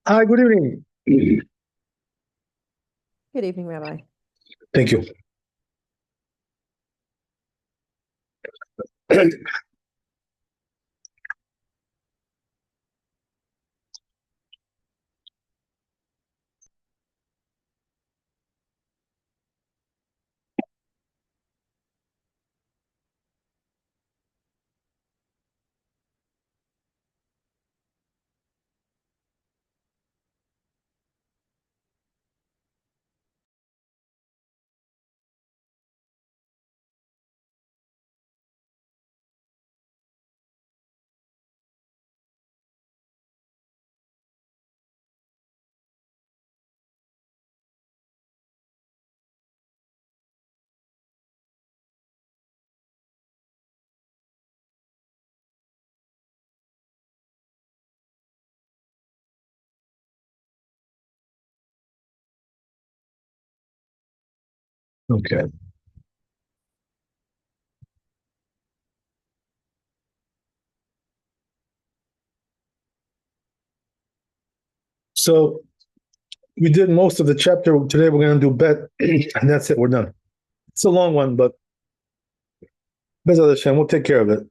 Hi, good evening. Good evening, Rabbi. Thank you. Okay. So we did most of the chapter. Today we're going to do bet, and that's it. We're done. It's a long one, but Bezat Hashem, we'll take care of it.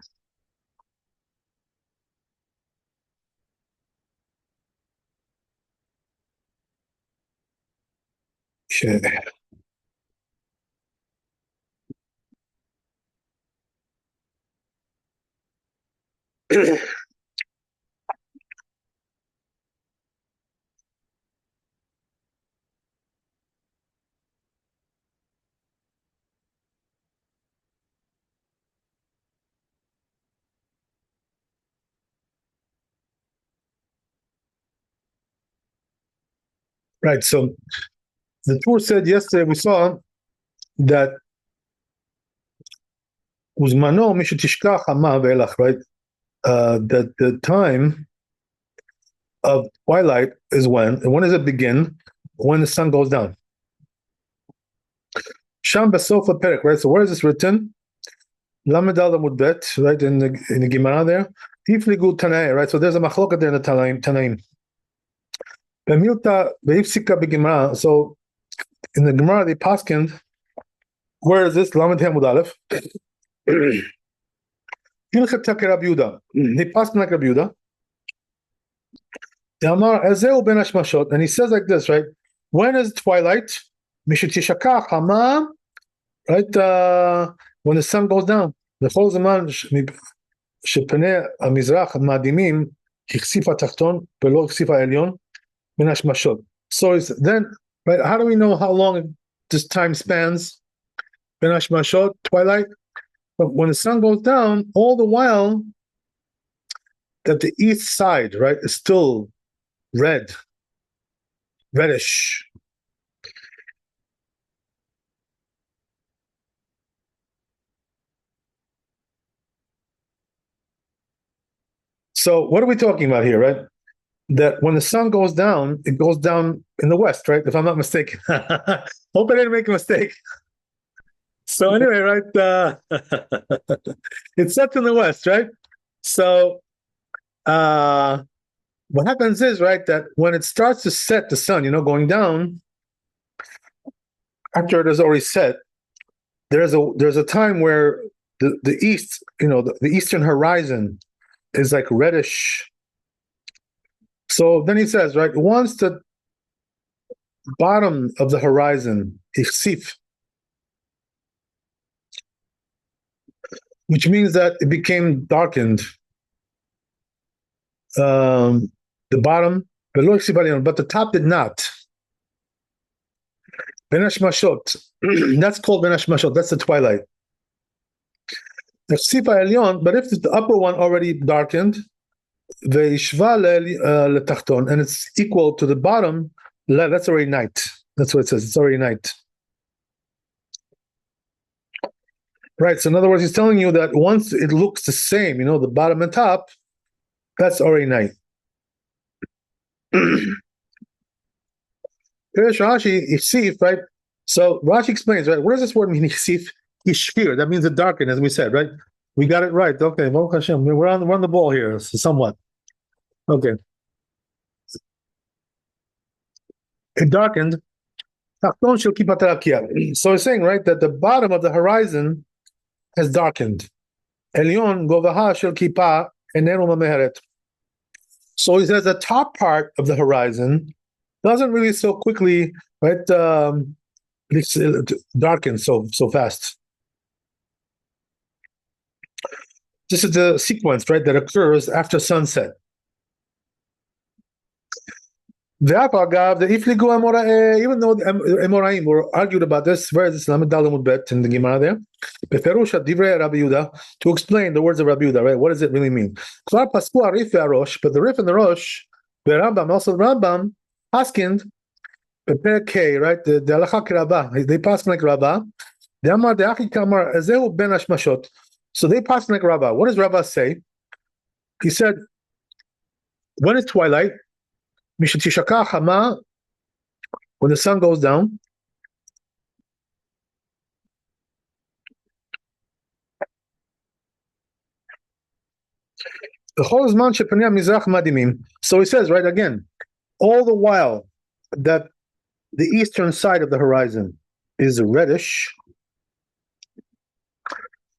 Okay. Right. So the tour said yesterday we saw that Uzmano Mishutishkach Hama Ve'elach, right? That the time of twilight is when does it begin? When the sun goes down. Sham Basofa Perek, right? So where is this written? Lamed Al Amud Bet, right? In the Gemara there. Ifligu Tanai, right? So there's a machloket there in the Tanaim. Bemilta Beifsika B'Gemara. So in the Gemara, they paskined. Where is this? Lamed Hamud Aleph. Hilchet Take Rabbi Yehuda. They paskin like Rabbi Yehuda. Amar Ezeu Ben Hashmashot, and he says like this, right? When is twilight? Mishutishakach Hama, right? When the sun goes down. בכל זמן שפני המזרח המאדימים הכסיף התחתון ולא הכסיף העליון מן השמשות. So then, right, how do we know how long this time spans? בין השמשות, twilight. But when the sun goes down, all the while that the east side, right, is still reddish. So what are we talking about here, right? That when the sun goes down, it goes down in the west, right? If I'm not mistaken. Hope I didn't make a mistake. So anyway, right? It sets in the west, right? So what happens is, right, that when it starts to set, the sun, going down, after it has already set, there's a time where the east, the eastern horizon is like reddish. So then he says, right, once the bottom of the horizon, ichsif, which means that it became darkened, the bottom, but the top did not. Ben Hashmashot, that's called Ben Hashmashot, that's the twilight. But if the upper one already darkened, and it's equal to the bottom, that's already night. That's what it says, it's already night. Right, so in other words, he's telling you that once it looks the same, the bottom and top, that's already night. Here's Rashi, Yosef, right? So Rashi explains, right? What does this word mean, Yosef? Ishfir, that means the darken, as we said, right? We got it right. Okay, we're on the ball here, somewhat. Okay. it darkened. So he's saying, right, that the bottom of the horizon has darkened. Elyon govaha shel kippah enenu mameheret. So he says the top part of the horizon doesn't really so quickly, right, darken so fast. This is the sequence, right, that occurs after sunset. Even though the Emoraim were argued about this, where is this Lamed Dalamud Bet in the Gemara there? To explain the words of Rabbi Yehuda, right? What does it really mean? But the Rif and the Rosh, the Rambam, also the Rambam, Paskind, right? The Halacha Rabbah, they pass like Rabbah. So they pass like Rabbah. What does Rabbah say? He said, when it's twilight, when the sun goes down, so he says, right, again, all the while that the eastern side of the horizon is reddish,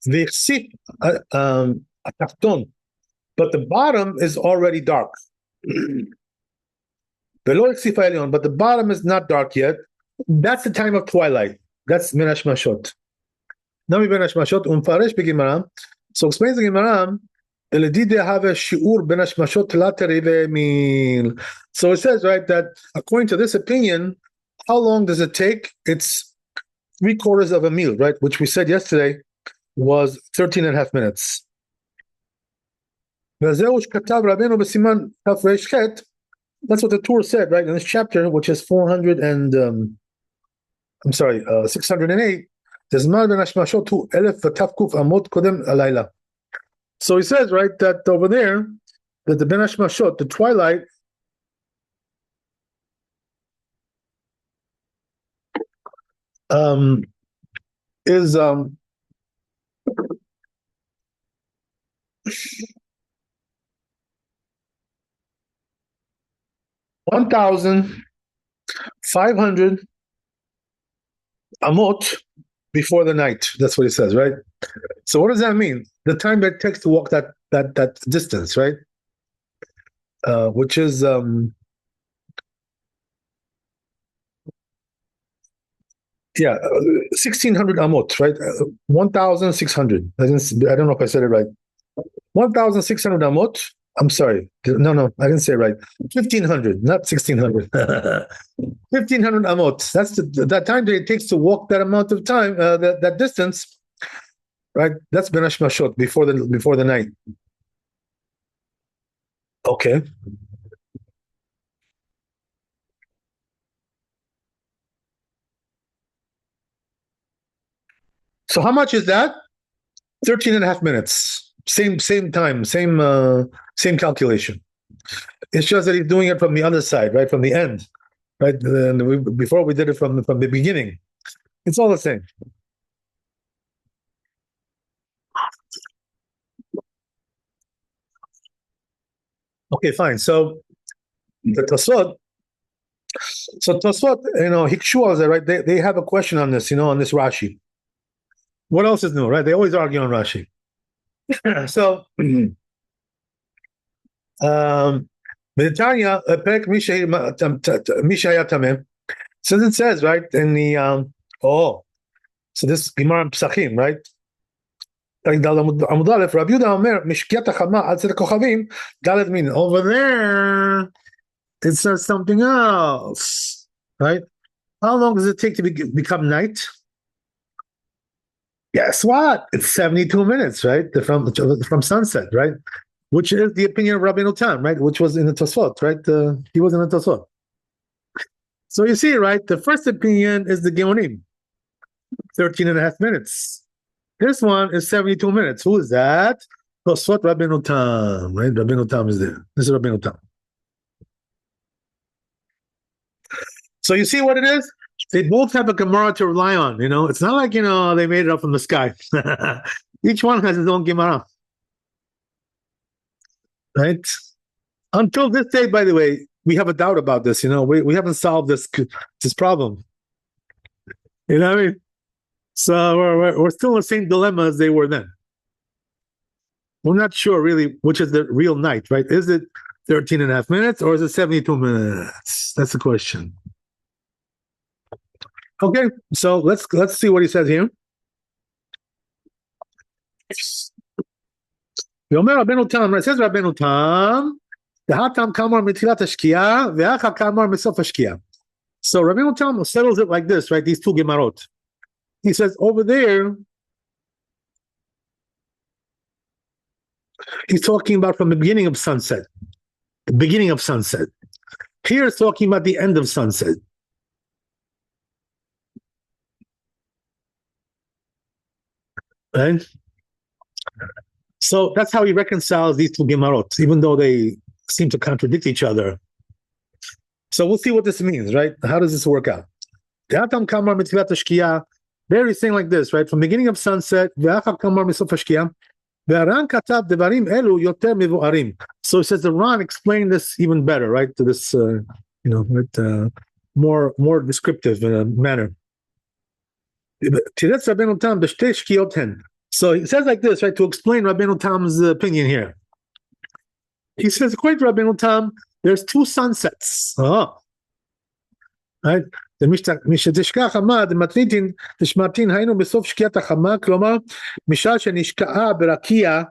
but the bottom is already dark. But the bottom is not dark yet. That's the time of twilight. That's Minash Mashot. Nami Minash Mashot Umfaresh B'Gemara. So explains the Gemara. So it says, right, that according to this opinion, how long does it take? It's 3/4 of a meal, right? Which we said yesterday was 13 and a half minutes. That's what the Torah said, right, in this chapter, which is 608. So he says, right, that over there, that the Ben Hashmashot, the twilight, is 1,500 amot before the night. That's what he says, right? So what does that mean? The time that it takes to walk that distance, right? Which is 1,600 amot, right? 1,600. I don't know if I said it right. 1,600 amot. I'm sorry. No, I didn't say it right. 1,500, not 1,600. 1,500 amot. That's that time that it takes to walk that amount of time, that distance, right? That's Ben Hashmashot before the night. Okay. So how much is that? 13 and a half minutes. Same time, same calculation. It's just that he's doing it from the other side, right? From the end, right? Before we did it from the beginning. It's all the same. Okay, fine. So the Tosfot, Hikshu, right? They have a question on this, on this Rashi. What else is new, right? They always argue on Rashi. So, since it says, right, in the so this Gemara Psachim, right? Over there, it says something else, right? How long does it take to become night? Guess what? It's 72 minutes, right? From sunset, right? Which is the opinion of Rabbi Notam, right? Which was in the Tosfot, right? He was in the Tosfot. So you see, right? The first opinion is the Geonim, 13 and a half minutes. This one is 72 minutes. Who is that? Tosfot Rabbi Notam, right? Rabbi Notam is there. This is Rabbi Notam. So you see what it is? They both have a Gemara to rely on, It's not like, they made it up from the sky. Each one has his own Gemara. Right? Until this day, by the way, we have a doubt about this. We haven't solved this problem. You know what I mean? So we're still in the same dilemma as they were then. We're not sure really which is the real night, right? Is it 13 and a half minutes or is it 72 minutes? That's the question. Okay, so let's see what he says here. ואומר רבנו תם, it says רבנו תם, דהתם כאמר מתחילת השקיעה, ואחר כאמר מסוף השקיעה. So Rabbeinu Tam settles it like this, right? These two Gemarot. He says over there, he's talking about from the beginning of sunset. The beginning of sunset. Here it's talking about the end of sunset. Right? So that's how he reconciles these two Gemarot, even though they seem to contradict each other. So we'll see what this means, right? How does this work out? There he's saying like this, right? From the beginning of sunset, so it says the Ran explained this even better, right? To this, more descriptive manner. So he says like this, right? To explain Rabbeinu Tam's opinion here. He says, according to Rabbeinu Tam, there's two sunsets. Right? משתשכח חמה דמתניתין דשמרתין היינו בסוף שקיעת החמה, כלומר משעה שנשקעה ברקיע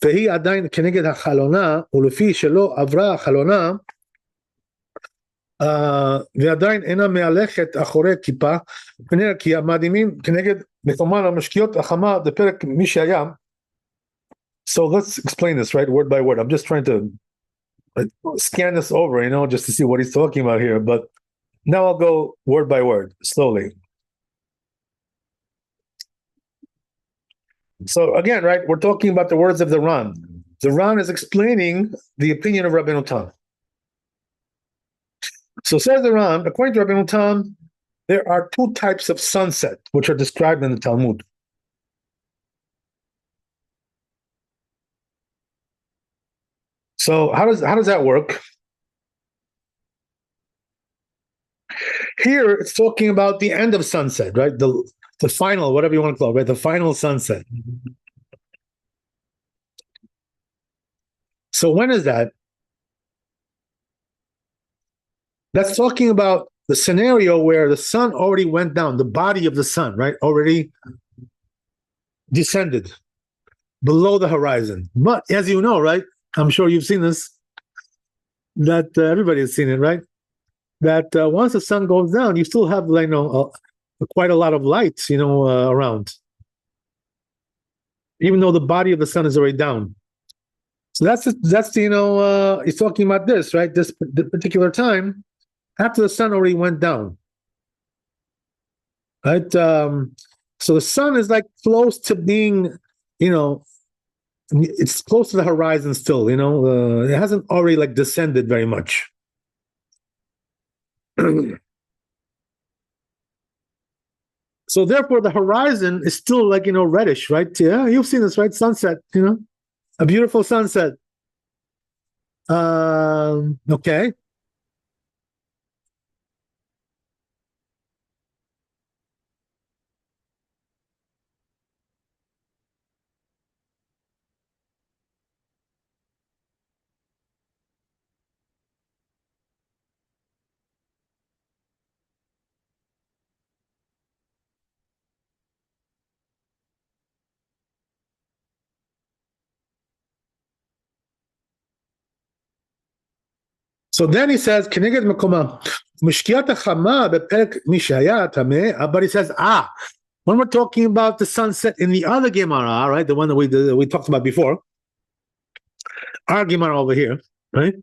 והיא עדיין כנגד החלונה, ולפי שלא עברה החלונה ועדיין אינה מהלכת אחורי כיפה פני רקיע, מעדימים כנגד כלומר המשקיעות החמה בפרק מי שהיה. So let's explain this, right, word by word. I'm just trying to scan this over, just to see what he's talking about here, but now I'll go word by word, slowly. So again, right, we're talking about the words of the Ran. The Ran is explaining the opinion of Rabbeinu Tam. So says the Ran, according to Rabbeinu Tam, there are two types of sunset, which are described in the Talmud. So how does that work? Here it's talking about the end of sunset, right? The final, whatever you want to call it, right? The final sunset. So when is that? That's talking about the scenario where the sun already went down, the body of the sun, right? Already descended below the horizon. But as you know, right? I'm sure you've seen this, that everybody has seen it, right? That once the sun goes down, you still have, quite a lot of light, around, even though the body of the sun is already down. So that's he's talking about this, right? This particular time after the sun already went down, right? So the sun is like close to being, it's close to the horizon still, it hasn't already descended very much. So therefore the horizon is still reddish, right? Yeah, you've seen this, right? Sunset, a beautiful sunset. Okay. So then he says, Keneged Mekoma, Mishkiat Chama beperek mishaya tameh, but he says, when we're talking about the sunset in the other Gemara, right, the one that we talked about before, our Gemara over here, right?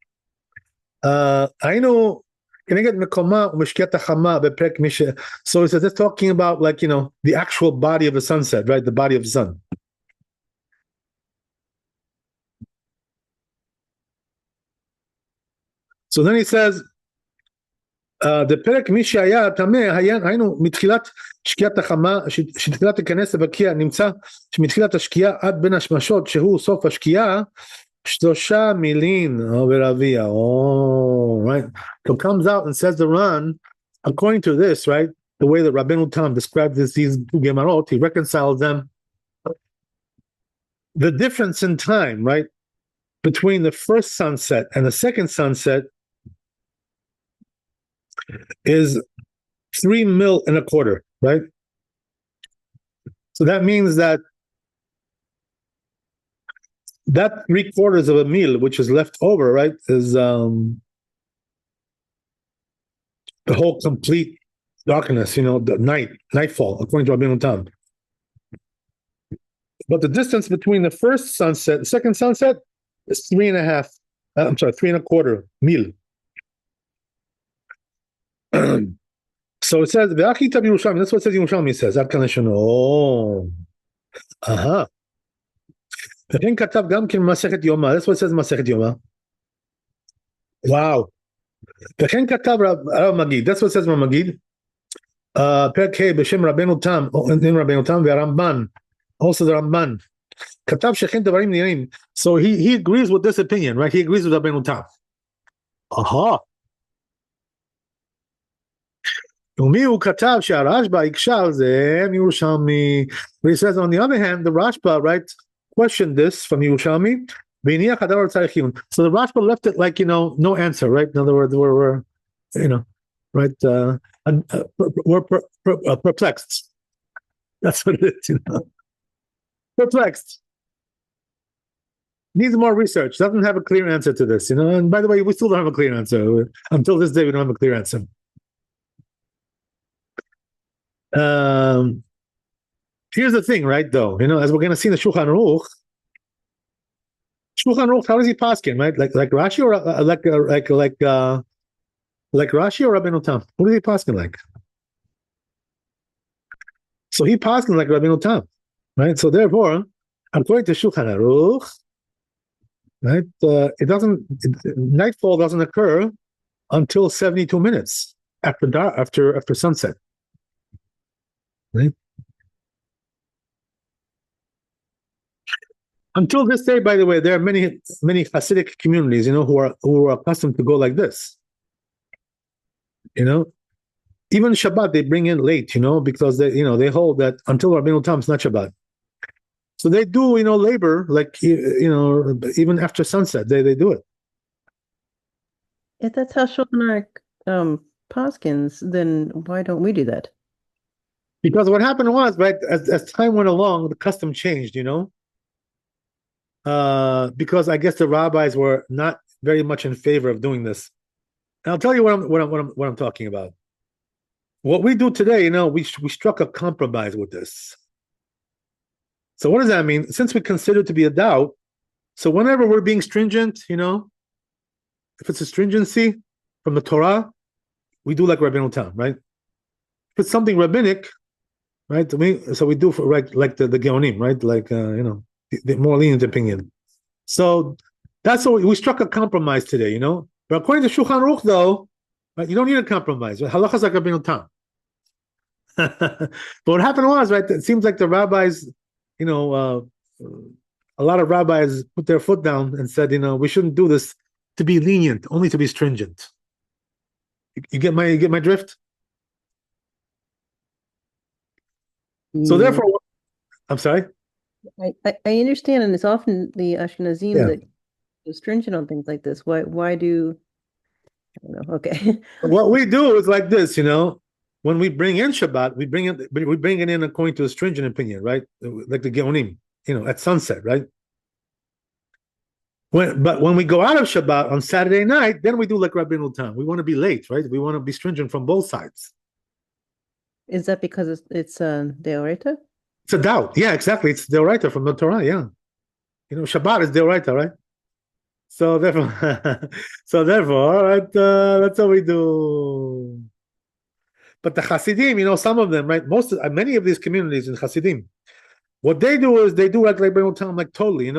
I know Keneged Mekoma Mishkiat Chama beperek mishaya. So he says that's talking about the actual body of the sunset, right? The body of the sun. So then he says, the פרק מי שהיה טמא, היינו מתחילת שקיעת החמה, שתחילת תיכנס לבקיע, נמצא שמתחילת השקיעה עד בין השמשות, שהוא סוף השקיעה, Shlosha milin veravia. Oh, right. So comes out and says the Ran, according to this, right, the way that Rabbeinu Tam described these two Gemarot, he reconciles them. The difference in time, right, between the first sunset and the second sunset is 3 mil and a quarter, right? So that means that 3/4 of a mil, which is left over, right, is the whole complete darkness, the nightfall, according to Rabbeinu Tam. But the distance between the first sunset, the second sunset, is 3.25 mil. So it says, that's what it says in Yerushalmi, it says, oh, uh-huh. That's what it says in Masechet Yoma. Wow. That's what it says in Magid. Perek Hey, B'Shem Rabbeinu Tam, in Rabbeinu Tam, Ramban, also the Ramban. So he agrees with this opinion, right? He agrees with Rabbeinu Tam. Aha. But he says, on the other hand, the Rashba, right, questioned this from Yerushalmi. So the Rashba left it like, no answer, right? In other words, we're perplexed. That's what it is, Perplexed. Needs more research. Doesn't have a clear answer to this, And by the way, we still don't have a clear answer. Until this day, we don't have a clear answer. Here's the thing, right? Though, as we're going to see in the Shulchan Aruch, how does he paskin, right? Like Rashi or like Rashi or Rabbeinu Tam? What does he paskin like? So he paskin like Rabbeinu Tam, right? So therefore, according to Shulchan Aruch, right, nightfall doesn't occur until 72 minutes after sunset. Right? Until this day, by the way, there are many Hasidic communities, who are accustomed to go like this. Even Shabbat they bring in late, because they hold that until Rabbeinu Tam it's not Shabbat. So they do, labor like even after sunset they do it. If that's how Shulchan Aruch paskins, then why don't we do that? Because what happened was, right, as time went along, the custom changed, because I guess the rabbis were not very much in favor of doing this. And I'll tell you what I'm talking about. What we do today, we struck a compromise with this. So what does that mean? Since we consider it to be a doubt, so whenever we're being stringent, if it's a stringency from the Torah, we do like Rabbeinu Tam, right? If it's something rabbinic, right? So we do for like the Geonim, right? Like the more lenient opinion. So that's what we struck a compromise today, But according to Shulchan Aruch, though, right, you don't need a compromise. Right? Halachas like Rabbeinu Tam. But what happened was, right? It seems like the rabbis, a lot of rabbis put their foot down and said, we shouldn't do this to be lenient, only to be stringent. You get my drift? So therefore, I'm sorry? I understand, and it's often the Ashkenazim that are stringent on things like this. Why do, I don't know, okay. What we do is like this, when we bring in Shabbat, we bring it in according to a stringent opinion, right? Like the Geonim, at sunset, right? But when we go out of Shabbat on Saturday night, then we do like Rabbeinu Tam. We want to be late, right? We want to be stringent from both sides. Is that because it's deoraita? It's a doubt. Yeah, exactly. It's deoraita from the Torah. Yeah, Shabbat is deoraita, right? So therefore, right? That's what we do. But the Hasidim, some of them, right? Many of these communities in Hasidim, what they do is they do like Rabbeinu Tam, like totally.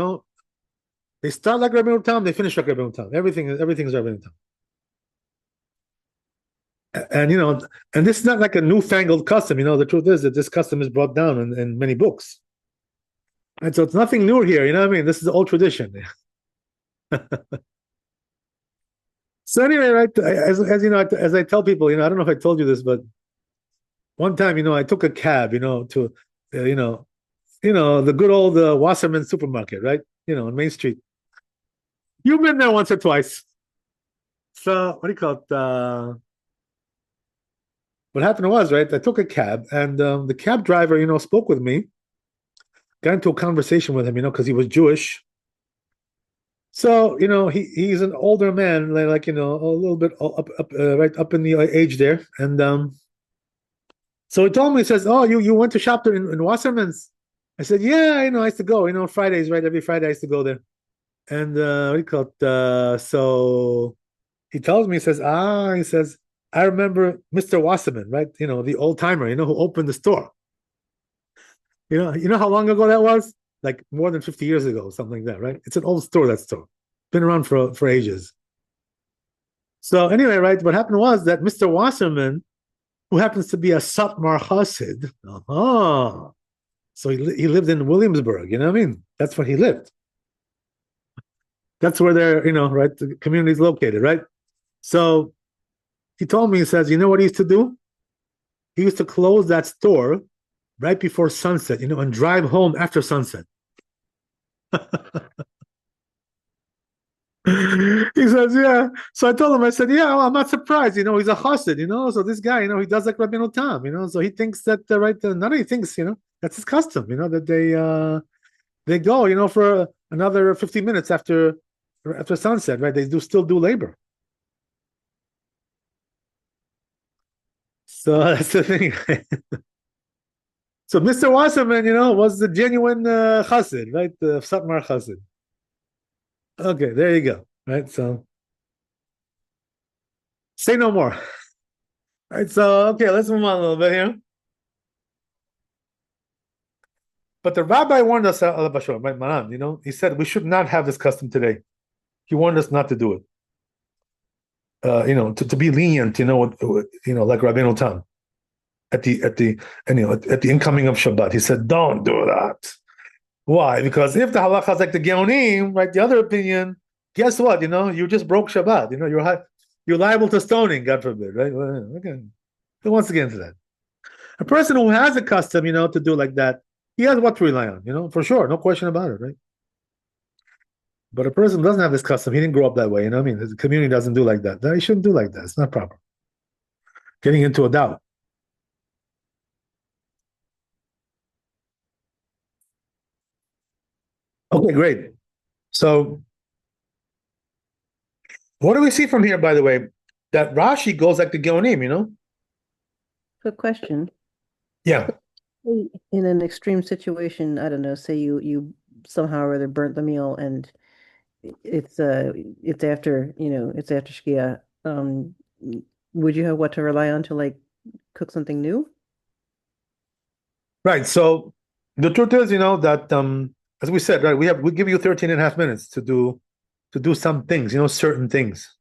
They start like Rabbeinu Tam, they finish like Rabbeinu Tam. Everything is Rabbeinu Tam. And and this is not like a newfangled custom. The truth is that this custom is brought down in many books, and so it's nothing new here. This is the old tradition. So anyway, right, as you know, as I tell people, I don't know if I told you this, but one time, I took a cab, to, the good old Wasserman supermarket, right? On Main Street. You've been there once or twice. So what do you call it? What happened was, right, I took a cab, and the cab driver, spoke with me, got into a conversation with him, because he was Jewish. So, he's an older man, like, a little bit right up in the age there. And so he told me, he says, "Oh, you went to shop there in Wasserman's?" I said, "Yeah, I used to go, Fridays, right? Every Friday I used to go there." And what do you call it? So he tells me, he says, "I remember Mr. Wasserman, right? The old timer, who opened the store. You know how long ago that was? Like more than 50 years ago, something like that, right? It's an old store, that store. Been around for ages." So anyway, right, what happened was that Mr. Wasserman, who happens to be a Satmar Chassid, so he lived in Williamsburg, you know what I mean? That's where he lived. That's where their, right, the community is located, right? So he told me, he says, you know what he used to do? He used to close that store right before sunset, and drive home after sunset. He says, yeah. So I told him, I said, yeah, well, I'm not surprised. He's a chassid, So this guy, he does like Rabbi Tam, So he thinks that, right, none of he thinks, that's his custom, that they go, for another 15 minutes after sunset, right? They still do labor. So that's the thing. So Mr. Wasserman, was the genuine chassid, right? The Satmar chassid. Okay, there you go. Right, so say no more. Right, so okay, let's move on a little bit here. But the rabbi warned us, right, Maran, he said we should not have this custom today. He warned us not to do it. To be lenient, like Rabbeinu Tam at the incoming of Shabbat. He said, don't do that. Why? Because if the halacha is like the Geonim, right, the other opinion, guess what? You just broke Shabbat. You're liable to stoning, God forbid, right? Okay. Who wants to get into that? A person who has a custom, to do like that, he has what to rely on, for sure, no question about it, right? But a person who doesn't have this custom, he didn't grow up that way, I mean? The community doesn't do like that. He shouldn't do like that. It's not proper. Getting into a doubt. Okay, great. So, what do we see from here, by the way? That Rashi goes like the Geonim, Good question. Yeah. In an extreme situation, I don't know, say you somehow or other burnt the meal and it's after, it's after Shkia. Would you have what to rely on to like cook something new? Right. So the truth is, that as we said, right, we give you 13 and a half minutes to do some things, certain things.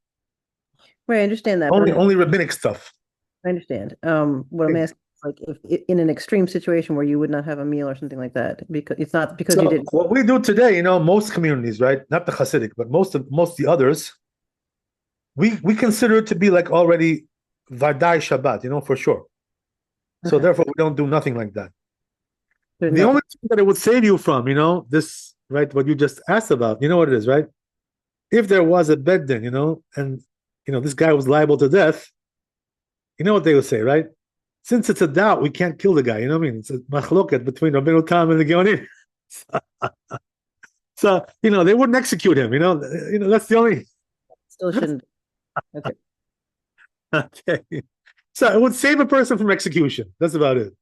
Right, I understand that. Only rabbinic stuff. I understand. What I'm asking is like if in an extreme situation where you would not have a meal or something like that, because it's not because you didn't. What we do today, most communities, right? Not the Hasidic, but most of the others, we consider it to be like already Vadai Shabbat, for sure. So therefore, we don't do nothing like that. The only thing that it would save you from, this, right, what you just asked about, you know what it is, right? If there was a bed din, and this guy was liable to death, you know what they would say, right? Since it's a doubt, we can't kill the guy. You know what I mean? It's a machloket between Rabbeinu Tam and the Geonim. So they wouldn't execute him. That's the only. Still shouldn't. Okay. Okay. So it would save a person from execution. That's about it.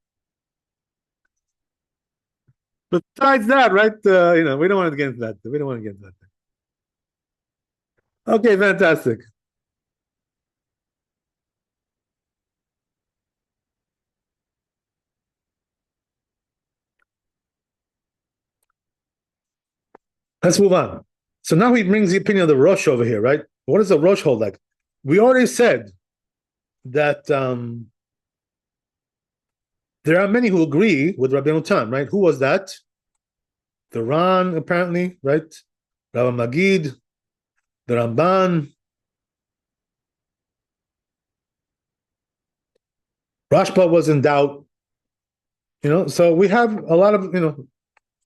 Besides that, right? We don't want to get into that. We don't want to get into that. Okay, fantastic. Let's move on. So now he brings the opinion of the Rosh over here, right? What does the Rosh hold like? We already said that there are many who agree with Rabbeinu Tam, right? Who was that? The Ran, apparently, right? Rabbi Magid, the Ramban, Rashba was in doubt. So we have a lot of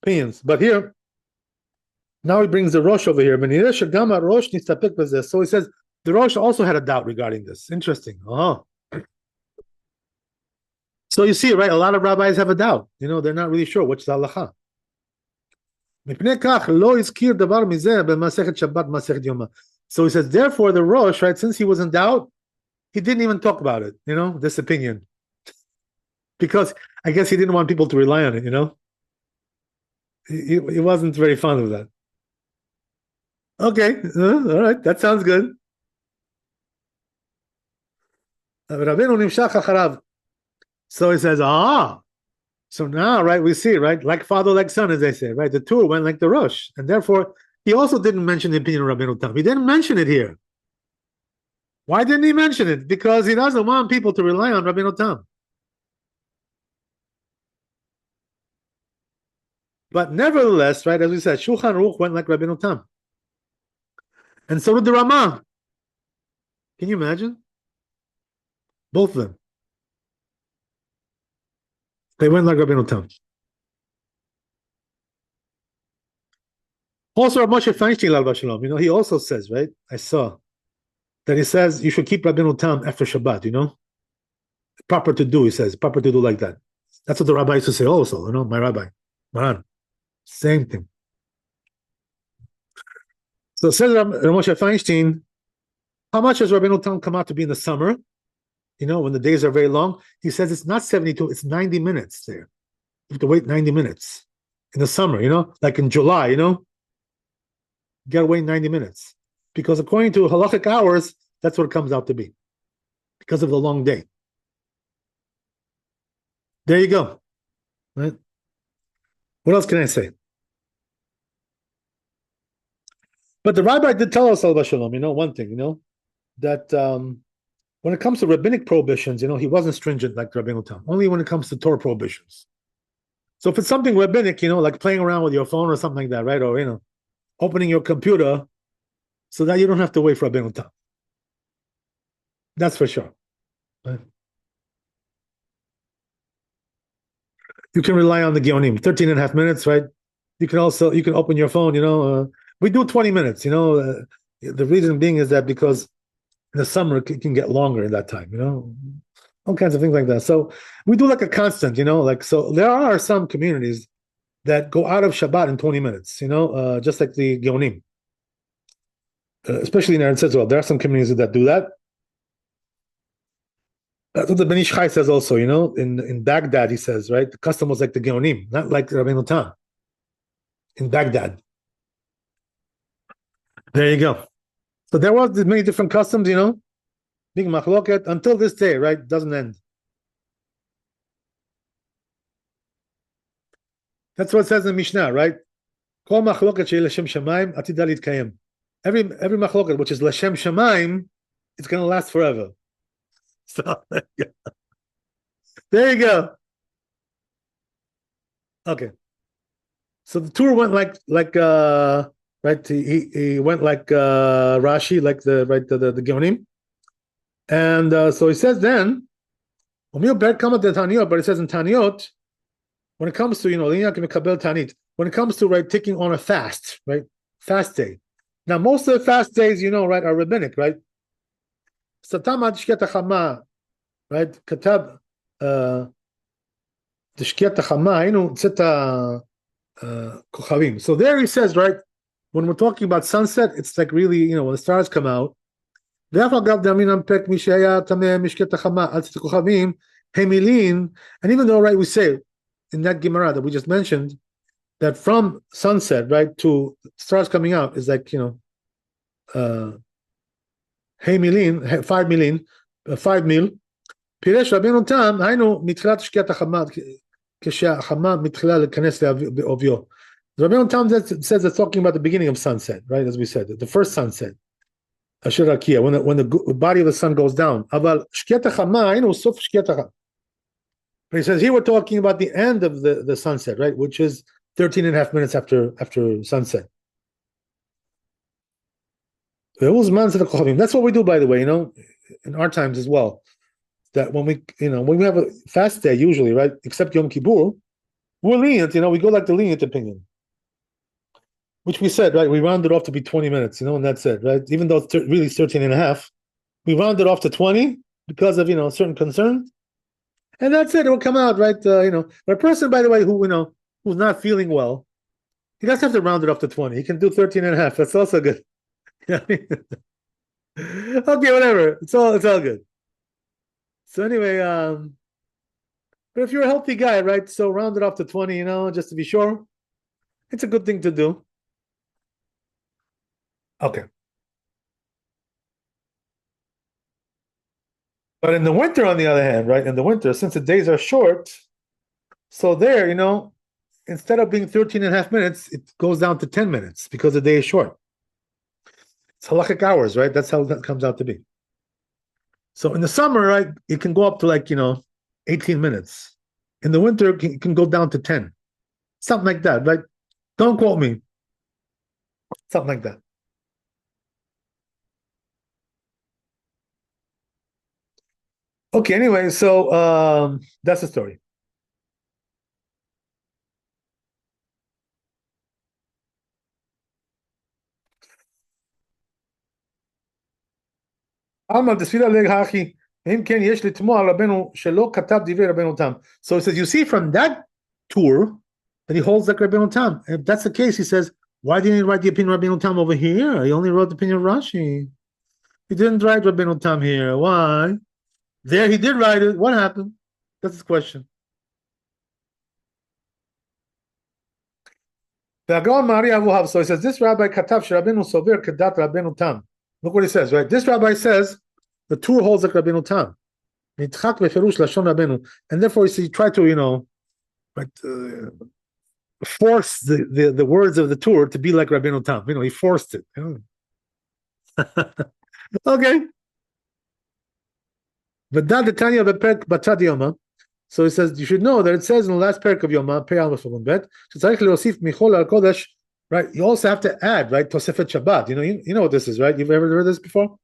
opinions. But here, now he brings the Rosh over here. So he says the Rosh also had a doubt regarding this. Interesting. So you see, right? A lot of rabbis have a doubt. They're not really sure which is halacha. So he says, therefore, the Rosh, right, since he was in doubt, he didn't even talk about it, this opinion. Because I guess he didn't want people to rely on it, He wasn't very fond of that. Okay, all right, that sounds good. So he says, so now, right, we see, right, like father, like son, as they say, right, the Tur went like the Rosh, and therefore, he also didn't mention the opinion of Rabbeinu Tam. He didn't mention it here. Why didn't he mention it? Because he doesn't want people to rely on Rabbeinu Tam. But nevertheless, right, as we said, Shulchan Aruch went like Rabbeinu Tam. And so did the Ramah. Can you imagine? Both of them. They went like Rabbeinu Tam. Also, Moshe Feinstein, Al Shalom, he also says, right? I saw that he says you should keep Rabbeinu Tam after Shabbat, Proper to do, he says. Proper to do like that. That's what the rabbi used to say also, my rabbi. Maran. Same thing. So says Moshe Feinstein, how much does Rabbeinu Tam come out to be in the summer? When the days are very long. He says it's not 72, it's 90 minutes there. You have to wait 90 minutes in the summer, like in July, you got to wait 90 minutes. Because according to halachic hours, that's what it comes out to be. Because of the long day. There you go. Right? What else can I say? But the rabbi did tell us, Al Shalom, one thing, that when it comes to rabbinic prohibitions, he wasn't stringent like Rabbeinu Tam. Only when it comes to Torah prohibitions. So if it's something rabbinic, like playing around with your phone or something like that, right? Or, opening your computer, so that you don't have to wait for Rabbeinu Tam. That's for sure. Right? You can rely on the Geonim. 13 and a half minutes, right? You can open your phone, we do 20 minutes, the reason being is that because in the summer it can get longer in that time, all kinds of things like that. So we do like a constant, so there are some communities that go out of Shabbat in 20 minutes, just like the Geonim. Especially in Eretz Israel, there are some communities that do that. That's what the Ben Ish Chai says also, in Baghdad, he says, right? The custom was like the Geonim, not like Rabbeinu Tam. In Baghdad. There you go. So there was many different customs, big machloket, until this day, right? Doesn't end. That's what it says in the Mishnah, right? Kol machloket she'eh l'shem shamayim atida litkayem. Every machloket which is l'shem shamayim, it's going to last forever. So there you go. Okay. So the Tur went like right. He went like Rashi, like the Geonim, and so he says then, but it says in Taniot, when it comes to when it comes to right taking on a fast, right, fast day. Now most of the fast days, right, are rabbinic, right. Satam Shkiat Chama, right? Katab the Shkiat Chama, Tzeta Kochavim. So there he says, right, when we're talking about sunset, it's like really, when the stars come out. And even though, right, we say in that Gemara that we just mentioned that from sunset, right, to stars coming out is like, Hey milin, 5 milin, 5 mil. Piresh Rabbeinu Tam, היינו מתחילת שקיעת החמה, כשהחמה מתחילה להיכנס לעוביו. Rabbeinu Tam says it's talking about the beginning of sunset, right? As we said, the first sunset. Asher Rakia, when the body of the sun goes down. אבל שקיעת החמה, היינו סוף שקיעת החמה. But he says here we're talking about the end of the sunset, right? Which is 13 and a half minutes after sunset. That's what we do, by the way, in our times as well. That when we have a fast day, usually, right, except Yom Kippur, we're lenient, we go like the lenient opinion, which we said, right, we rounded off to be 20 minutes, and that's it, right? Even though it's really 13 and a half, we rounded off to 20 because of, certain concerns, and that's it. It will come out, right? But a person, by the way, who's not feeling well, he doesn't have to round it off to 20. He can do 13 and a half. That's also good. Okay, whatever. It's all good. So anyway, but if you're a healthy guy, right? So round it off to 20, just to be sure. It's a good thing to do. Okay. But in the winter, on the other hand, right? In the winter, since the days are short, so there, instead of being 13 and a half minutes, it goes down to 10 minutes because the day is short. It's halakhic hours, right? That's how that comes out to be. So in the summer, right, it can go up to 18 minutes. In the winter, it can go down to 10. Something like that, right? Don't quote me. Something like that. Okay, anyway, so that's the story. So he says, you see from that tour that he holds like Rabbeinu Tam. If that's the case, he says, why didn't he write the opinion of Rabbeinu Tam over here? He only wrote the opinion of Rashi. He didn't write Rabbeinu Tam here. Why? There he did write it. What happened? That's his question. So he says, this rabbi katav Rabbeinu sover kedat Rabbeinu Tam. Look what he says, right? This rabbi says the tour holds like Rabbeinu Tam. And therefore, he tried to, right, force the words of the tour to be like Rabbeinu Tam. He forced it. Okay. But that the Tanya Batad Yoma. So he says, you should know that it says in the last parak of Yoma, Pei Al Bet, right? You also have to add, right? Tosefet Shabbat. You know what this is, right? You've ever heard this before?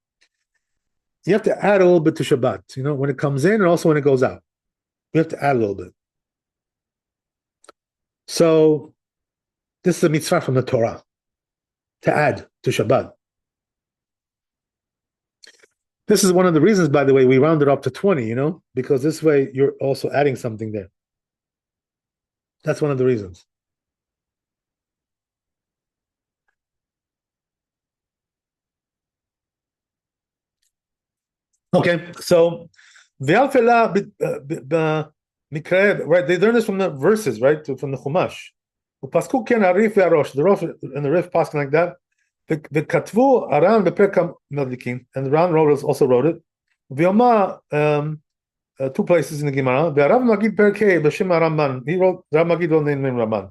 You have to add a little bit to Shabbat, when it comes in and also when it goes out. You have to add a little bit. So this is a mitzvah from the Torah to add to Shabbat. This is one of the reasons, by the way, we rounded up to 20, because this way you're also adding something there. That's one of the reasons. Okay, so Ve'alfela right? They learn this from the verses, right? From the Chumash. Upasku ken Arif ve'arosh. The Rosh and the Rif passing like that. The Katvu Aran bePerka Meldikin, and the Ran also wrote it. V'yoma, two places in the Gemara. Ve'arav Magid Perkei b'Shem Ramban. He wrote Rav Magid wrote the name Ramban.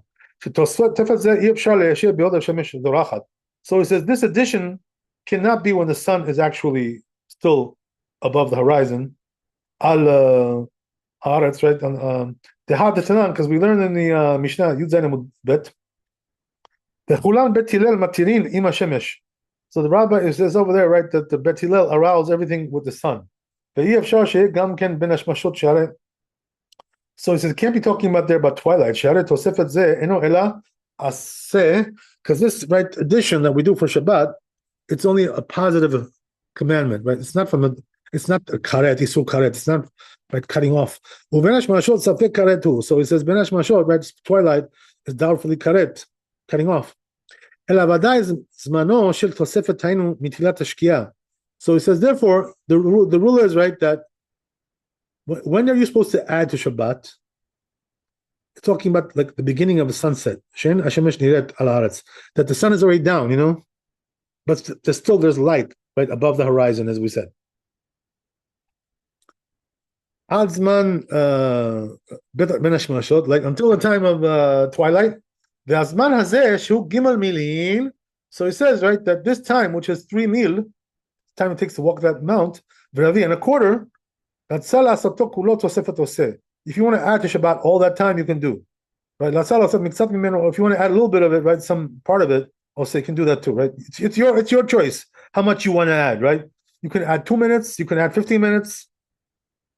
So he says this addition cannot be when the sun is actually still above the horizon. Al Haaretz, right? The Hadatanan, because we learned in the Mishnah Yud Zayin Bet. The Chulan Bet Hillel Matirin Ima Shemesh. So the rabbi says over there, right, that the Bet Hillel arouse everything with the sun. So he says it can't be talking about there about twilight. Because this, right, addition that we do for Shabbat, it's only a positive commandment, right? It's not a karet, isur karet. It's not, right, cutting off. So he says benash mashot, right? Twilight is doubtfully karet, cutting off. So he says, therefore, the rule is, right, that when are you supposed to add to Shabbat? It's talking about like the beginning of the sunset. That the sun is already down, but there's light right above the horizon, as we said. Like until the time of twilight. So he says, right, that this time, which is 3 mil, time it takes to walk that mount, and a quarter, if you want to add to Shabbat all that time, you can do. Right? If you want to add a little bit of it, right, some part of it, also you can do that too, right? It's your choice. how much you want to add, right? You can add 2 minutes, you can add 15 minutes,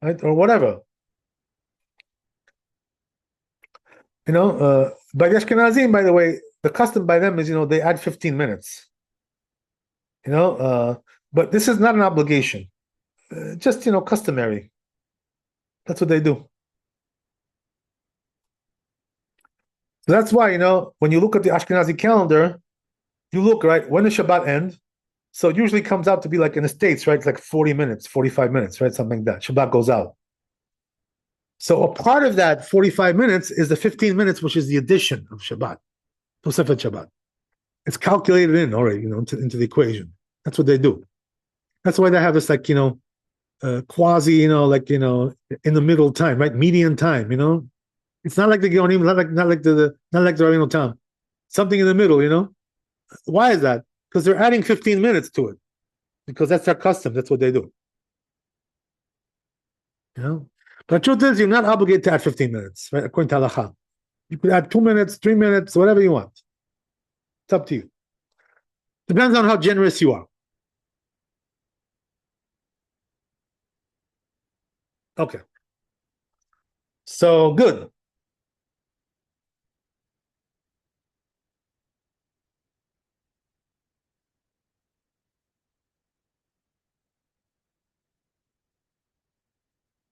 right? Or whatever. By the Ashkenazim, by the way, the custom by them is, they add 15 minutes. But this is not an obligation. Just, customary. That's what they do. So that's why, when you look at the Ashkenazi calendar, you look, right, when does Shabbat end? So it usually comes out to be like in the States, right? It's like 40 minutes, 45 minutes, right? Something like that. Shabbat goes out. So a part of that 45 minutes is the 15 minutes, which is the addition of Shabbat, Tosefet Shabbat. It's calculated in already, into the equation. That's what they do. That's why they have this, like, quasi, in the middle time, right? Median time, It's not like the Geonim, not like the Rabbeinu Tam. Something in the middle, Why is that? Because they're adding 15 minutes to it. Because that's their custom. That's what they do. But the truth is, you're not obligated to add 15 minutes, right? According to Halacha. You could add 2 minutes, 3 minutes, whatever you want. It's up to you. Depends on how generous you are. Okay. So, good.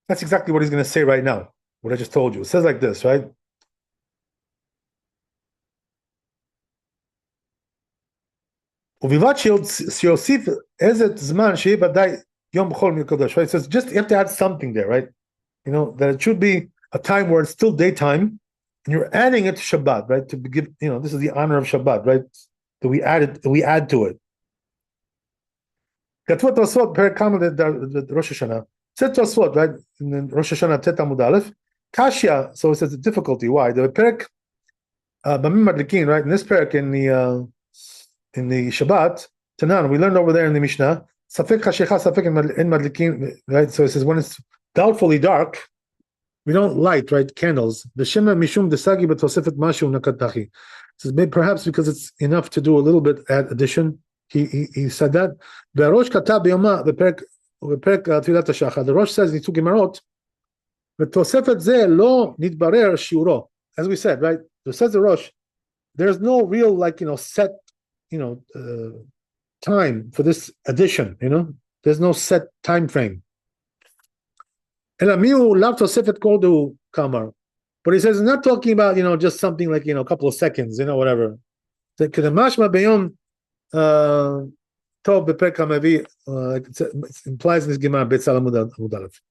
That's exactly what he's going to say right now. What I just told you. It says like this, right? Right? It says just you have to add something there, right? That it should be a time where it's still daytime, and you're adding it to Shabbat, right? To give, this is the honor of Shabbat, right? That we add to it. כתבו תוספות פרק כמה לראש השנה. Said תוספות, right? In Rosh Hashanah tet Amud Aleph. Kashya, so it says the difficulty. Why? The perek Bamim Madlikin, right? In this perek in the Shabbat, Tanan, we learned over there in the Mishnah. Safek Chashecha, Safek in Madlikin, right? So it says when it's doubtfully dark, we don't light, right? Candles. The Shema Mishum Desagi B'Tosefet Mashu Nakatachi. Says maybe perhaps because it's enough to do a little bit addition. He said that. The Rosh Katab B'Yoma B'Perek Tfilat HaShachar. The Rosh says in two Gemarot, B'Tosefet Zeh Lo Nitbarer Shiuro. As we said, right? So says the Rosh, there's no real set time for this addition. There's no set time frame. But he says it's not talking about just something like a couple of seconds, whatever. It implies in this Gemara Betzal Amud Aleph.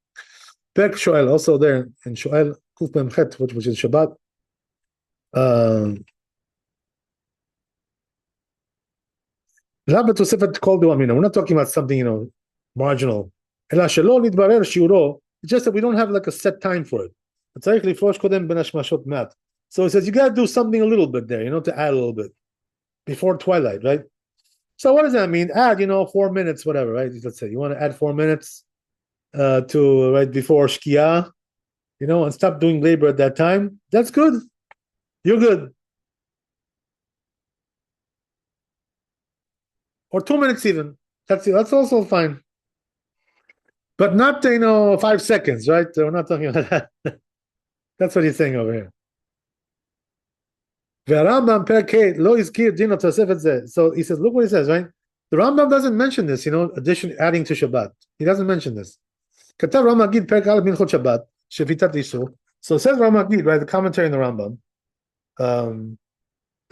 Perk Shoel also there in Shoel Kuf Mem Chet, which is Shabbat. We're not talking about something marginal. It's just that we don't have like a set time for it. So it says you got to do something a little bit there, to add a little bit before twilight, right? So what does that mean? Add, 4 minutes, whatever, right? Let's say you want to add 4 minutes to right before Shkia, and stop doing labor at that time. That's good. You're good. Or 2 minutes even. That's also fine. But not 5 seconds, right? We're not talking about that. That's what he's saying over here. So he says, look what he says, right? The Rambam doesn't mention this, adding to Shabbat. He doesn't mention this. So it says Ramagid, right? The commentary in the Rambam. The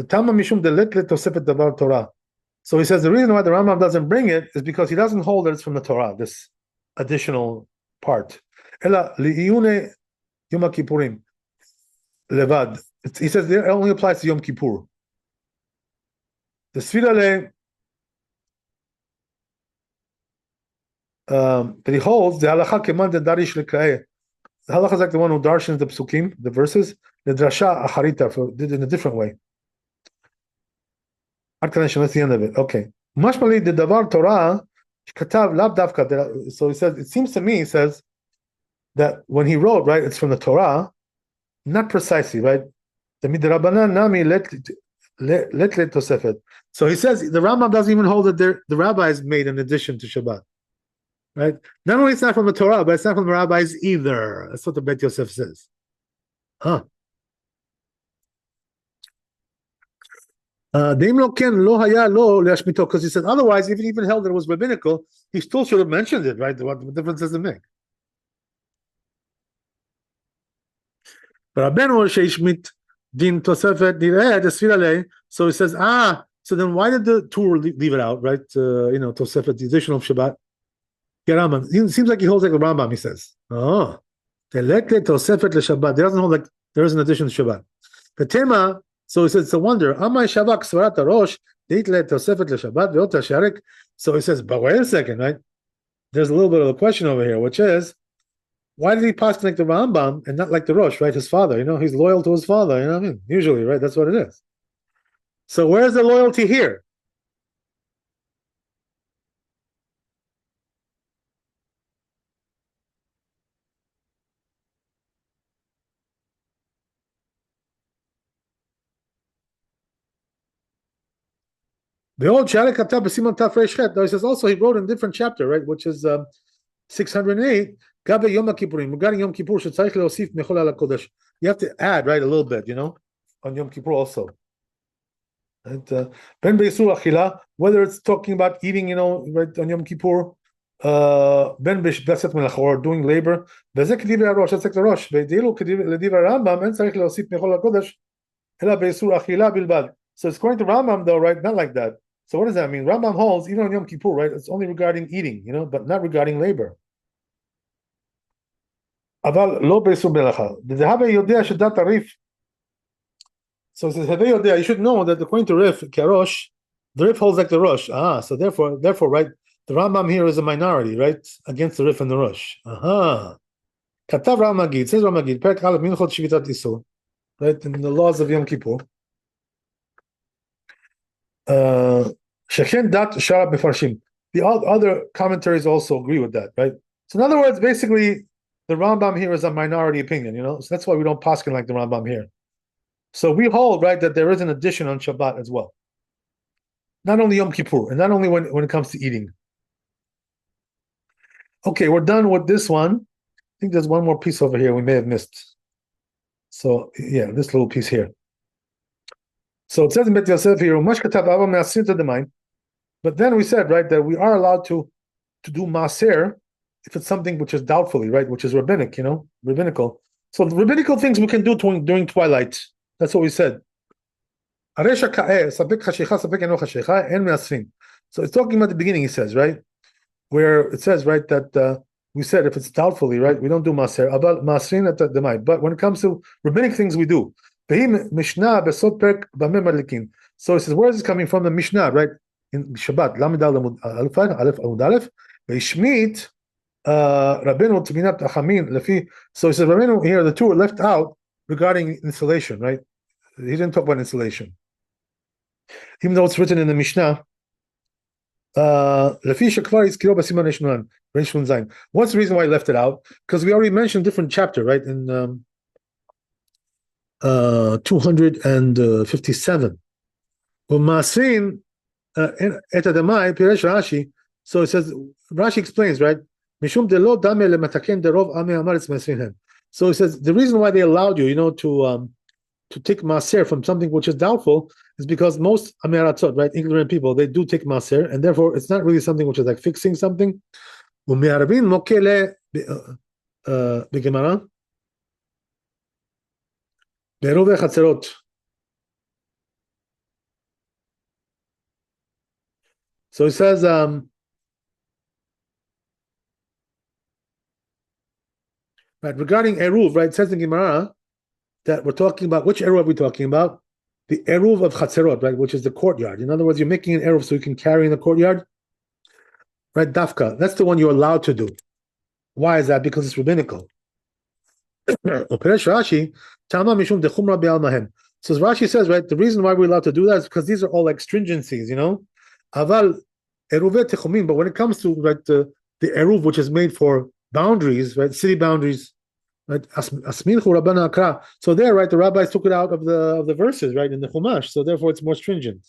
Tama Mishum Delet Tosefet Davar Torah. So he says the reason why the Rambam doesn't bring it is because he doesn't hold that it's from the Torah, this additional part. Ela li'iyune Yom Kippurim levad. He says it only applies to Yom Kippur. The Sfirale that he holds the halacha keman the darish lekaeh. The halacha is like the one who darshans the psukim, the verses. The drasha acharita did it in a different way. That's the end of it. Okay. Mashmali the davar Torah katav lav davka. So he says, it seems to me, he says that when he wrote, right, it's from the Torah, not precisely, right? The midrabanan nami let Letle Tosefet. So he says the Rambam doesn't even hold that the rabbis made an addition to Shabbat. Right? Not only it's not from the Torah, but it's not from the rabbis either. That's what the Bet Yosef says. Huh. Because he said otherwise, if he even held that it was rabbinical, he still should have mentioned it, right? What difference does it make? But Din Tosefet so he says, so then why did the Tur leave it out, right? Tosefet, the addition of Shabbat. Rambam. It seems like he holds like the Rambam, he says. Oh. Tosefet Shabbat. He doesn't hold like there is an addition to Shabbat. The Tema, so he says, it's a wonder. Amai Shabbat Svarat Rosh, Deitle Tosefet Shabbat, Veota Sharik. So he says, but wait a second, right? There's a little bit of a question over here, which is, why did he pass like the Rambam and not like the Rosh, right? His father, he's loyal to his father, you know what I mean? Usually, right? That's what it is. So where's the loyalty here? The old Sharik Katab B'Simon Taf Reish Chet. He says also he wrote in a different chapter, right, which is 608. Gabe Yom Kippurim. Regarding Yom Kippur, shetzarich leosif mechol ala kodesh. You have to add, right, a little bit, on Yom Kippur also. And Ben Beisur Achila, whether it's talking about eating, right, on Yom Kippur, Ben Beset Melach, or doing labor. Bezek Kediv Rosh, that's like the Rosh. Beidilu Kediv Lediv Rambam, and tzarich leosif mechol ala kodesh. Ela Beisur Achila bilbad. So it's according to Rambam, though, right? Not like that. So what does that mean? Rambam holds, even on Yom Kippur, right? It's only regarding eating, but not regarding labor. Aval lo beisur melacha. D'have yodea shedat arif. So it says, Have yodea, you should know that according to Rif, Karosh, the Rif holds like the Rosh. So therefore, right, the Rambam here is a minority, right? Against the Rif and the Rosh. Katav Ramagid, says Ramagid, Perek Aleph Minchot Shivitat Isur, right? In the laws of Yom Kippur. Sheken dat Shara Befarshim. The other commentaries also agree with that, right? So in other words, basically, the Rambam here is a minority opinion, so that's why we don't paskin like the Rambam here. So we hold, right, that there is an addition on Shabbat as well. Not only Yom Kippur, and not only when it comes to eating. Okay, we're done with this one. I think there's one more piece over here we may have missed. So, yeah, this little piece here. So it says in Bet Yosef here, but then we said, right, that we are allowed to do maser if it's something which is doubtfully, right, which is rabbinic, rabbinical. So the rabbinical things we can do during twilight. That's what we said. So it's talking about the beginning, he says, right, where it says, right, that we said if it's doubtfully, right, we don't do maser. But when it comes to rabbinic things, we do. So he says, where is this coming from? The Mishnah, right? In Shabbat, so he says, Rabbeinu here, the two are left out regarding insulation, right? He didn't talk about insulation. Even though it's written in the Mishnah, what's the reason why he left it out? Because we already mentioned different chapter, right? In 257. So it says, Rashi explains, right? So it says the reason why they allowed you, to take maser from something which is doubtful is because most ameratzot, right, ignorant people, they do take maser, and therefore it's not really something which is like fixing something. So he says, right, regarding Eruv, right, it says in Gemara that we're talking about, which Eruv are we talking about? The Eruv of Chatzerot, right, which is the courtyard. In other words, you're making an Eruv so you can carry in the courtyard, right, Dafka. That's the one you're allowed to do. Why is that? Because it's rabbinical. Rashi, so Rashi says, right, the reason why we're allowed to do that is because these are all like stringencies, Aval Eruvet Techumim, but when it comes to, right, the Eruv which is made for boundaries, right, city boundaries, right? Asminchu Rabbana Akra. So there, right, the rabbis took it out of the verses, right, in the Chumash. So therefore, it's more stringent.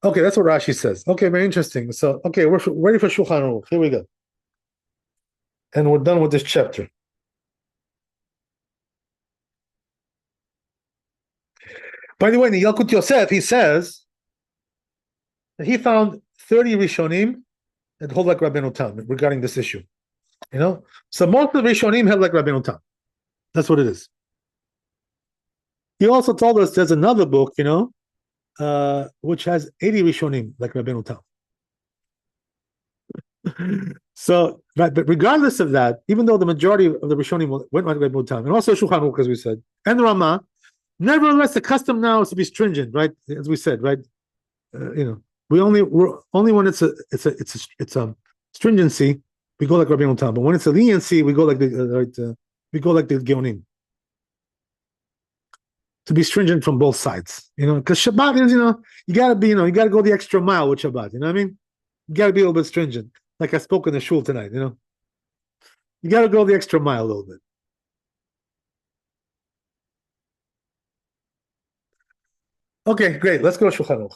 Okay, that's what Rashi says. Okay, very interesting. So, okay, we're ready for Shulchan Aruch. Here we go, and we're done with this chapter. By the way, in the Yalkut Yosef, he says that he found 30 Rishonim that hold like Rabbeinu Tam regarding this issue. You know, so most of the Rishonim held like Rabbeinu Tam. That's what it is. He also told us there's another book, you know, which has 80 Rishonim like Rabbeinu Tam. So, right, but regardless of that, even though the majority of the Rishonim went like Rabbeinu Tam, and also Shulchan Aruch, as we said, and the Ramah, nevertheless, the custom now is to be stringent, right? As we said, right? You know, we're only when it's a stringency, we go like Rabbeinu Tam, but when it's a leniency, we go like the Geonim. To be stringent from both sides, you know, because Shabbat is, you know, you gotta go the extra mile with Shabbat. You know what I mean? You gotta be a little bit stringent. Like I spoke in the shul tonight, you know, you gotta go the extra mile a little bit. Okay, great. Let's go to Shulchan Aruch.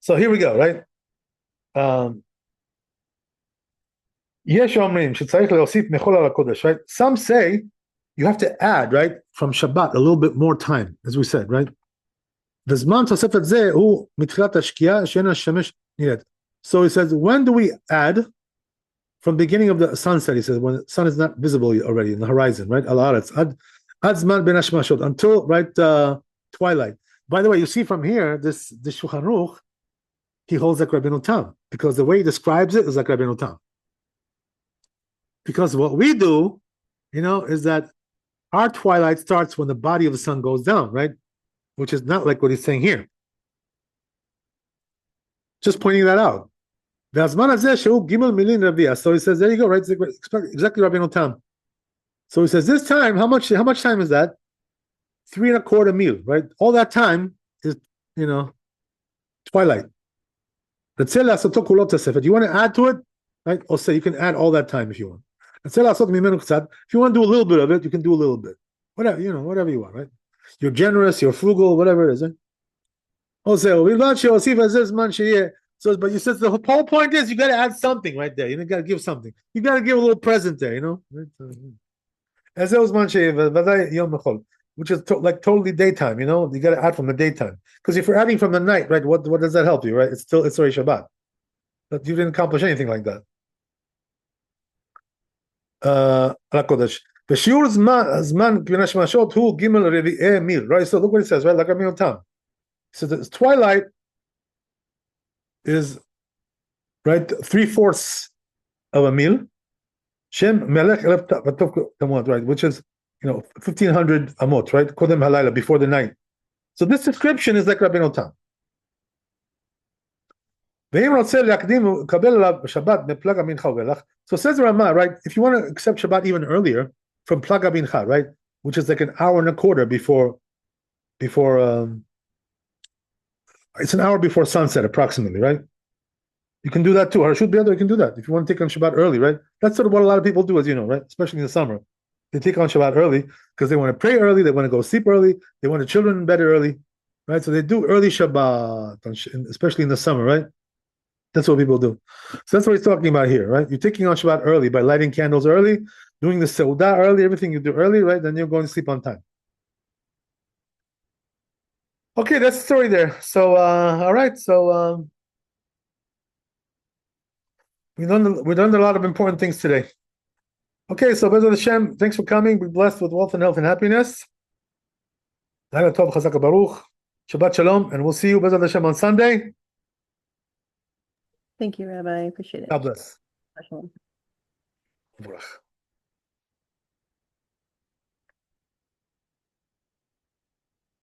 So here we go, right? Right? Some say you have to add, right, from Shabbat a little bit more time, as we said, right? So he says, when do we add? From the beginning of the sunset, he says, when the sun is not visible already in the horizon, right? Until right twilight. By the way, you see from here, this Shulchan Aruch, he holds like Rabbeinu Tam, because the way he describes it is like Rabbeinu Tam. Because what we do, you know, is that our twilight starts when the body of the sun goes down, right? Which is not like what he's saying here. Just pointing that out. So he says, there you go, right? Exactly Rabbeinu Tam. So he says, this time, how much time is that? 3.25 meal, right? All that time is, you know, twilight. Do you want to add to it? Right? Or say you can add all that time if you want. If you want to do a little bit of it, you can do a little bit. Whatever, you know, whatever you want, right? You're generous, you're frugal, whatever it is. Right? So, but you said the whole point is you got to add something right there. You got to give something. You got to give a little present there, you know. Which is like totally daytime, you know. You got to add from the daytime, because if you're adding from the night, right? What does that help you, right? It's already Shabbat, but you didn't accomplish anything like that. The shiur zman pinashmashot hu gimel revi'eh mil, right? So look what it says, right? Like Rabbeinu Tam. So the twilight is right 3/4 of a meal. Shem melech right, which is 1,500 amot, right? Kodem halayla, before the night. So this description is like Rabbeinu Tam. So says the Ramah, right? If you want to accept Shabbat even earlier from Plaga Mincha, right, which is like an hour and a quarter before it's an hour before sunset approximately, right? You can do that too. Or should be other, you can do that if you want to take on Shabbat early, right? That's sort of what a lot of people do, as you know, right? Especially in the summer, they take on Shabbat early because they want to pray early, they want to go sleep early, they want the children in bed early, right? So they do early Shabbat, especially in the summer, right? That's what people do. So that's what he's talking about here, right? You're taking on Shabbat early by lighting candles early, doing the Seudah early, everything you do early, right? Then you're going to sleep on time. Okay, that's the story there. So, all right. So we learned a lot of important things today. Okay, so Bezrat Hashem, thanks for coming. Be blessed with wealth and health and happiness. Laila Tov, Chazak Baruch, Shabbat Shalom, and we'll see you Bezrat Hashem on Sunday. Thank you, Rabbi. I appreciate it. God bless. Shalom. Baruch.